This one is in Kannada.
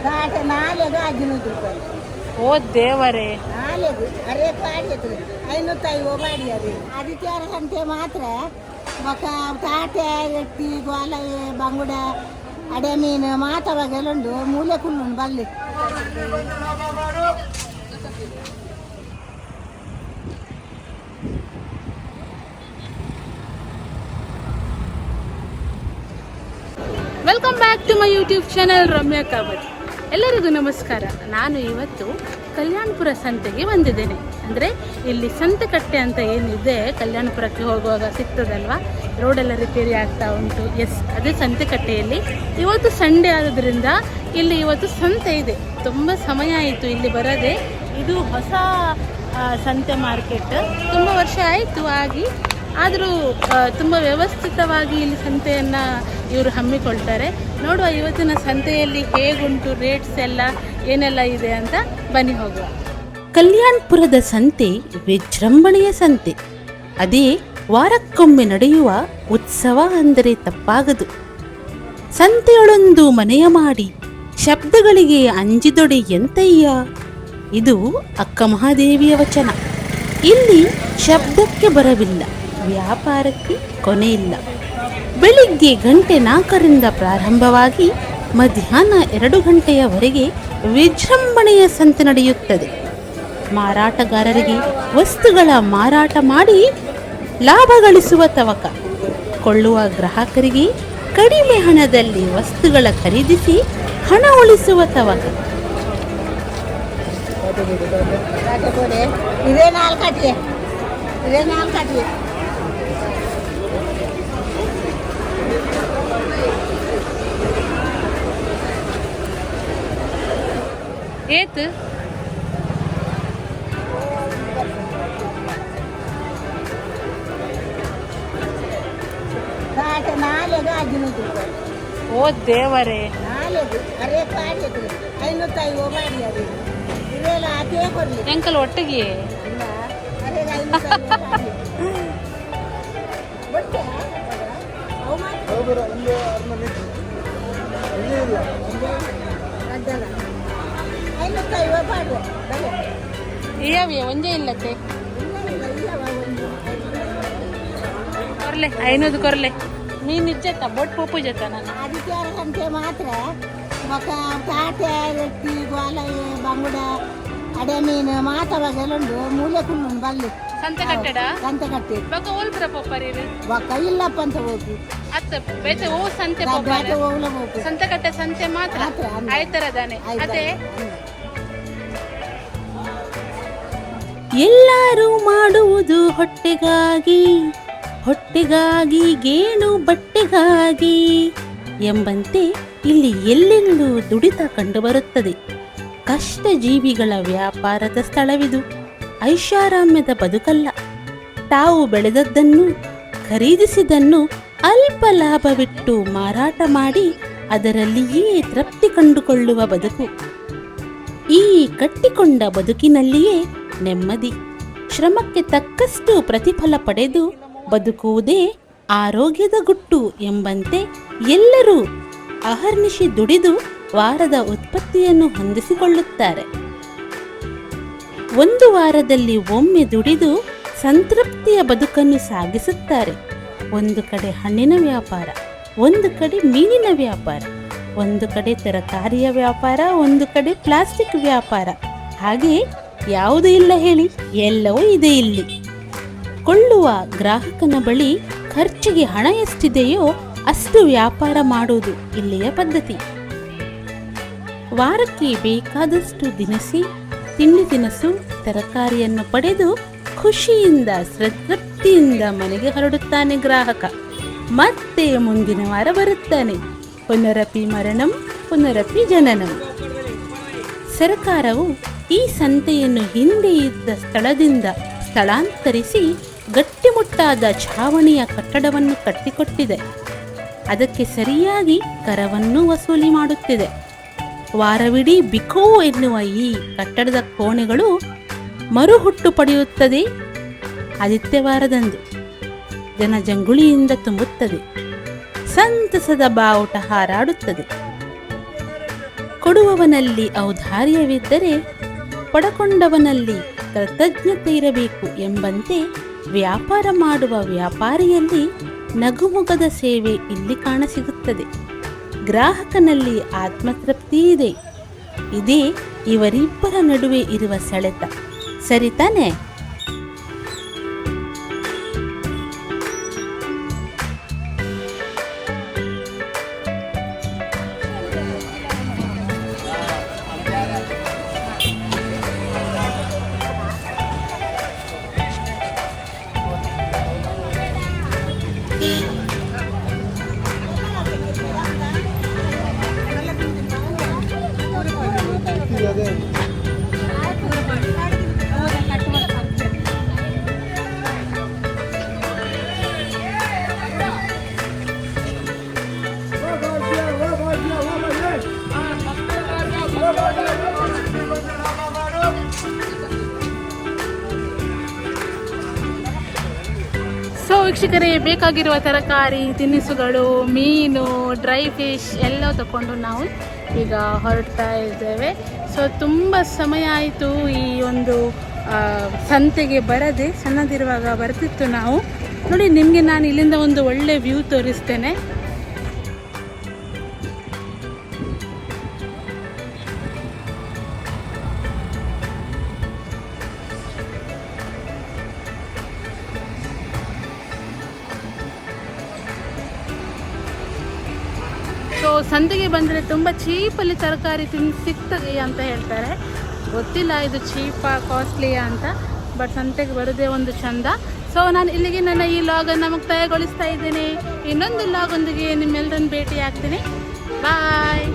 ನಾಲೆಗೆ 500 ರೂಪಾಯಿ. ಓ ದೇವರೇ, ನಾಲೆಗೆ ಅರೆ ಪಾಡಿ ಹತ್ರ 500 ಪಾಡಿ ಅದು ಆದಿತ್ಯವಾರ ಸಂತೆ ಮಾತ್ರ ಬೊಕ್ಕ ತಾಟೆ ಎಟ್ಟಿ ಗೋಲ ಬಂಗುಡ ಅಡೆ ಮೀನು ಮಾತವಾಗೆಲ್ಲುಂಡು ಮೂಲೆ ಕುಳ್ಳುಂಡು ಬಲ್ಲಿ. Welcome back to my YouTube channel Ramya Kavath. ಎಲ್ಲರಿಗೂ ನಮಸ್ಕಾರ. ನಾನು ಇವತ್ತು ಕಲ್ಯಾಣಪುರ ಸಂತೆಗೆ ಬಂದಿದ್ದೇನೆ. ಅಂದರೆ ಇಲ್ಲಿ ಸಂತೆಕಟ್ಟೆ ಅಂತ ಏನಿದೆ ಕಲ್ಯಾಣಪುರಕ್ಕೆ ಹೋಗುವಾಗ ಸಿಗ್ತದಲ್ವಾ, ರೋಡೆಲ್ಲ ರಿಪೇರಿ ಆಗ್ತಾ ಉಂಟು. ಎಸ್, ಅದೇ ಸಂತೆಕಟ್ಟೆಯಲ್ಲಿ ಇವತ್ತು ಸಂಡೇ ಆಗೋದ್ರಿಂದ ಇಲ್ಲಿ ಇವತ್ತು ಸಂತೆ ಇದೆ. ತುಂಬ ಸಮಯ ಆಯಿತು ಇಲ್ಲಿ ಬರದೆ. ಇದು ಹೊಸ ಸಂತೆ ಮಾರ್ಕೆಟ್, ತುಂಬ ವರ್ಷ ಆಯಿತು ಆಗಿ. ಆದರೂ ತುಂಬ ವ್ಯವಸ್ಥಿತವಾಗಿ ಇಲ್ಲಿ ಸಂತೆಯನ್ನು ಇವರು ಹಮ್ಮಿಕೊಳ್ತಾರೆ. ನೋಡುವ ಇವತ್ತಿನ ಸಂತೆಯಲ್ಲಿ ಹೇಗುಂಟು, ರೇಟ್ಸ್ ಎಲ್ಲ ಏನೆಲ್ಲ ಇದೆ ಅಂತ ಬನ್ನಿ ಹೋಗುವ. ಕಲ್ಯಾಣಪುರದ ಸಂತೆ ವಿಜೃಂಭಣೆಯ ಸಂತೆ. ಅದೇ ವಾರಕ್ಕೊಮ್ಮೆ ನಡೆಯುವ ಉತ್ಸವ ಅಂದರೆ ತಪ್ಪಾಗದು. ಸಂತೆಯೊಳೊಂದು ಮನೆಯ ಮಾಡಿ ಶಬ್ದಗಳಿಗೆ ಅಂಜಿದೊಡೆ ಎಂತಯ್ಯ. ಇದು ಅಕ್ಕ ಮಹಾದೇವಿಯ ವಚನ. ಇಲ್ಲಿ ಶಬ್ದಕ್ಕೆ ಬರವಿಲ್ಲ, ವ್ಯಾಪಾರಕ್ಕೆ ಕೊನೆಯಿಲ್ಲ. ಬೆಳಿಗ್ಗೆ 4 ಪ್ರಾರಂಭವಾಗಿ ಮಧ್ಯಾಹ್ನ 2 ಗಂಟೆಯವರೆಗೆ ವಿಜೃಂಭಣೆಯ ಸಂತೆ ನಡೆಯುತ್ತದೆ. ಮಾರಾಟಗಾರರಿಗೆ ವಸ್ತುಗಳ ಮಾರಾಟ ಮಾಡಿ ಲಾಭ ಗಳಿಸುವ ತವಕ, ಕೊಳ್ಳುವ ಗ್ರಾಹಕರಿಗೆ ಕಡಿಮೆ ಹಣದಲ್ಲಿ ವಸ್ತುಗಳ ಖರೀದಿಸಿ ಹಣ ಉಳಿಸುವ ತವಕ. ಇದೇ 4 ಅಟ್ಲೆ, ಇದೇ 4 ಅಟ್ಲೆ. ಏತ್ ನಾಲೆಗೆ 500 ರೂಪಾಯಿ. ಓ ದೇವರೇ, ನಾಲೆಗೆ ಅರೆ ಪಾಡಿ ಹತ್ರ 500 ಪಾಡಿ ಅದು ಇವೆಲ್ಲ ಅದೇ ಕೊಡಲಿ ಎಂಕಲ್ ಒಟ್ಟಿಗೆ ಇಲ್ಲ. ಅರೆ 500 ಪಾಡಿ ಒಟ್ಟೆ ಅವು ಮಾತ್ರ ಅದಲ್ಲ 500 ಪಾಡು ಬಲೆ ಇಯಾವೆ ಒಂದೇ ಇಲ್ಲತ್ತೆ ಇಲ್ಲವ ಒಂದು ಕೊರ್ಲೆ 500 ಕೊರ್ಲೆ ಮೀನು ಇಜ್ಜತ್ತ ಬೋಟ್ ಪೋಪು ಜತ್ತ. ನಾನು ಆದಿತ್ಯವಾರ ಸಂತೆ ಮಾತ್ರ ಬೊಕ್ಕ ತಾಟೆ ಎಟ್ಟಿ ಗೋಲ ಬಂಗುಡ ಅಡೆ ಮೀನು ಮಾತವಾಗೆಲ್ಲುಂಡು ಮೂಲೆ ಕುಳ್ಳುಂಡು ಬಲ್ಲಿ ಸಂತೆ ಕಟ್ಟಡ ಸಂತೆ ಕಟ್ಟಿ ಬೊಕ್ಕ ಓಲ್ಪುರ ಪೋಪರಿ ಬೊಕ್ಕ ಇಲ್ಲಪ್ಪ ಅಂತ ಹೋಗು ಅತ್ತ ಬೇತೆ ಓ ಸಂತೆ ಬ್ಯಾಟೆ ಹೋಗ್ಲ ಹೋಗು ಸಂತೆ ಕಟ್ಟೆ ಸಂತೆ ಮಾತ್ರ ಮಾತ್ರ ಆಯ್ತರದಾನೆ. ಅದೇ ಎಲ್ಲರೂ ಮಾಡುವುದು ಹೊಟ್ಟೆಗಾಗಿ, ಹೊಟ್ಟೆಗಾಗಿ ಗೇಣು ಬಟ್ಟೆಗಾಗಿ ಎಂಬಂತೆ ಇಲ್ಲಿ ಎಲ್ಲೆಲ್ಲೂ ದುಡಿತ ಕಂಡುಬರುತ್ತದೆ. ಕಷ್ಟ ಜೀವಿಗಳ ವ್ಯಾಪಾರದ ಸ್ಥಳವಿದು. ಐಷಾರಾಮ್ಯದ ಬದುಕಲ್ಲ. ತಾವು ಬೆಳೆದದ್ದನ್ನು, ಖರೀದಿಸಿದನ್ನು ಅಲ್ಪ ಲಾಭವಿಟ್ಟು ಮಾರಾಟ ಮಾಡಿ ಅದರಲ್ಲಿಯೇ ತೃಪ್ತಿ ಕಂಡುಕೊಳ್ಳುವ ಬದುಕು. ಈ ಕಟ್ಟಿಕೊಂಡ ಬದುಕಿನಲ್ಲಿಯೇ ನೆಮ್ಮದಿ. ಶ್ರಮಕ್ಕೆ ತಕ್ಕಷ್ಟು ಪ್ರತಿಫಲ ಪಡೆದು ಬದುಕುವುದೇ ಆರೋಗ್ಯದ ಗುಟ್ಟು ಎಂಬಂತೆ ಎಲ್ಲರೂ ಅಹರ್ನಿಶಿ ದುಡಿದು ವಾರದ ಉತ್ಪತ್ತಿಯನ್ನು ಹೊಂದಿಸಿಕೊಳ್ಳುತ್ತಾರೆ. ಒಂದು ವಾರದಲ್ಲಿ ಒಮ್ಮೆ ದುಡಿದು ಸಂತೃಪ್ತಿಯ ಬದುಕನ್ನು ಸಾಗಿಸುತ್ತಾರೆ. ಒಂದು ಕಡೆ ಹಣ್ಣಿನ ವ್ಯಾಪಾರ, ಒಂದು ಕಡೆ ಮೀನಿನ ವ್ಯಾಪಾರ, ಒಂದು ಕಡೆ ತರಕಾರಿಯ ವ್ಯಾಪಾರ, ಒಂದು ಕಡೆ ಪ್ಲಾಸ್ಟಿಕ್ ವ್ಯಾಪಾರ. ಹಾಗೆ ಯಾವುದೂ ಇಲ್ಲ ಹೇಳಿ, ಎಲ್ಲವೂ ಇದೆ ಇಲ್ಲಿ. ಕೊಳ್ಳುವ ಗ್ರಾಹಕನ ಬಳಿ ಖರ್ಚಿಗೆ ಹಣ ಎಷ್ಟಿದೆಯೋ ಅಷ್ಟು ವ್ಯಾಪಾರ ಮಾಡುವುದು ಇಲ್ಲಿಯ ಪದ್ಧತಿ. ವಾರಕ್ಕೆ ಬೇಕಾದಷ್ಟು ದಿನಸಿ, ತಿಂಡಿ ತಿನಿಸು, ತರಕಾರಿಯನ್ನು ಪಡೆದು ಖುಷಿಯಿಂದ ಸಂತೃಪ್ತಿಯಿಂದ ಮನೆಗೆ ಹೊರಡುತ್ತಾನೆ ಗ್ರಾಹಕ. ಮತ್ತೆ ಮುಂದಿನ ವಾರ ಬರುತ್ತಾನೆ. ಪುನರಪಿ ಮರಣಂ ಪುನರಪಿ ಜನನಂ. ಸರ್ಕಾರವು ಈ ಸಂತೆಯನ್ನು ಹಿಂದೆ ಇದ್ದ ಸ್ಥಳದಿಂದ ಸ್ಥಳಾಂತರಿಸಿ ಗಟ್ಟಿಮುಟ್ಟಾದ ಛಾವಣಿಯ ಕಟ್ಟಡವನ್ನು ಕಟ್ಟಿಕೊಟ್ಟಿದೆ. ಅದಕ್ಕೆ ಸರಿಯಾಗಿ ಕರವನ್ನು ವಸೂಲಿ ಮಾಡುತ್ತಿದೆ. ವಾರವಿಡೀ ಬಿಕೋ ಎನ್ನುವ ಈ ಕಟ್ಟಡದ ಕೋಣೆಗಳು ಮರುಹುಟ್ಟು ಪಡೆಯುತ್ತದೆ. ಆದಿತ್ಯವಾರದಂದು ಜನಜಂಗುಳಿಯಿಂದ ತುಂಬುತ್ತದೆ. ಸಂತಸದ ಬಾವುಟ ಹಾರಾಡುತ್ತದೆ. ಕೊಡುವವನಲ್ಲಿ ಔದಾರ್ಯವಿದ್ದರೆ ಪಡಕೊಂಡವನಲ್ಲಿ ಕೃತಜ್ಞತೆ ಇರಬೇಕು ಎಂಬಂತೆ ವ್ಯಾಪಾರ ಮಾಡುವ ವ್ಯಾಪಾರಿಯಲ್ಲಿ ನಗುಮೊಗದ ಸೇವೆ ಇಲ್ಲಿ ಕಾಣಸಿಗುತ್ತದೆ. ಗ್ರಾಹಕನಲ್ಲಿ ಆತ್ಮತೃಪ್ತಿ ಇದೆ. ಇದೇ ಇವರಿಬ್ಬರ ನಡುವೆ ಇರುವ ಸೆಳೆತ, ಸರಿತಾನೆ? ಸೊ ವೀಕ್ಷಕರೇ, ಬೇಕಾಗಿರುವ ತರಕಾರಿ, ತಿನಿಸುಗಳು, ಮೀನು, ಡ್ರೈ ಫಿಶ್ ಎಲ್ಲ ತಗೊಂಡು ನಾವು ಈಗ ಹೊರಡ್ತಾ ಇದ್ದೇವೆ. ಸೊ ತುಂಬ ಸಮಯ ಆಯಿತು ಈ ಒಂದು ಸಂತೆಗೆ ಬರದೆ. ಸಣ್ಣದಿರುವಾಗ ಬರ್ತಿತ್ತು ನಾವು. ನೋಡಿ, ನಿಮಗೆ ನಾನು ಇಲ್ಲಿಂದ ಒಂದು ಒಳ್ಳೆ ವ್ಯೂ ತೋರಿಸ್ತೇನೆ. ಸೊ ಸಂತೆಗೆ ಬಂದರೆ ತುಂಬ ಚೀಪಲ್ಲಿ ತರಕಾರಿ ಸಿಗ್ತದೆ ಅಂತ ಹೇಳ್ತಾರೆ. ಗೊತ್ತಿಲ್ಲ ಇದು ಚೀಪಾ ಕಾಸ್ಟ್ಲಿಯಾ ಅಂತ, ಬಟ್ ಸಂತೆಗೆ ಬರೋದೇ ಒಂದು ಚಂದ. ಸೊ ನಾನು ಇಲ್ಲಿಗೆ ನನ್ನ ಈ ಲಾಗನ್ನು ಮುಕ್ತಾಯಗೊಳಿಸ್ತಾ ಇದ್ದೇನೆ. ಇನ್ನೊಂದು ಲಾಗೊಂದಿಗೆ ನಿಮ್ಮೆಲ್ಲರನ್ನು ಭೇಟಿ ಆಗ್ತೀನಿ. ಬಾಯ್.